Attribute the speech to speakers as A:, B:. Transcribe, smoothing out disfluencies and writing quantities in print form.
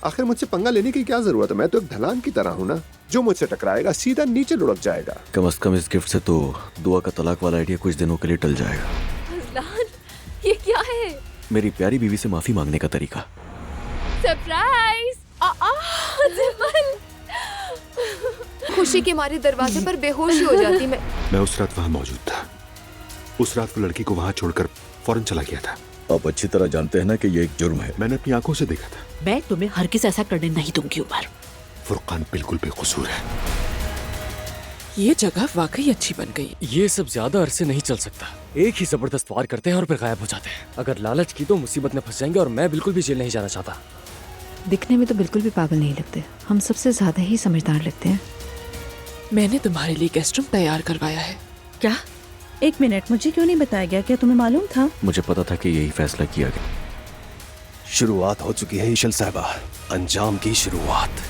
A: आखिर मुझसे पंगा लेने की क्या जरूरत है? मैं तो एक ढलान की तरह हूँ ना, जो मुझसे टकराएगा सीधा नीचे लुढ़क जाएगा।
B: कम से कम इस गिफ्ट से तो दुआ का तलाक वाला आइडिया कुछ दिनों के लिए टल जाएगा।
C: अज़लान, ये क्या है?
B: मेरी प्यारी बीवी से माफी मांगने का तरीका।
C: सरप्राइज! खुशी के मारे दरवाजे पर बेहोश ही हो जाती
A: मैं उस रात वहाँ मौजूद था। उस रात वो लड़की को वहाँ छोड़कर फौरन चला गया था।
B: आप अच्छी तरह जानते हैं ना कि ये एक जुर्म है।
A: मैंने अपनी आंखों से देखा था।
D: मैं तुम्हें हरगिज़ ऐसा करने नहीं दूंगी उमर।
A: फुरकान बिल्कुल बेकसूर है।
E: ये जगह वाकई अच्छी बन गई।
F: ये सब ज्यादा अरसे नहीं चल सकता। एक ही जबरदस्त वार करते हैं और फिर गायब हो जाते हैं। अगर लालच की तो मुसीबत में फंस जाएंगे और मैं बिल्कुल भी जेल नहीं जाना चाहता।
G: दिखने में तो बिल्कुल भी पागल नहीं लगते, हम सबसे ज्यादा ही समझदार लगते हैं।
E: मैंने तुम्हारे लिए गेस्ट रूम तैयार करवाया है।
G: क्या? एक मिनट, मुझे क्यों नहीं बताया गया? क्या तुम्हें मालूम था?
B: मुझे पता था कि यही फैसला किया गया।
H: शुरुआत हो चुकी है ईशल साहिबा, अंजाम की शुरुआत।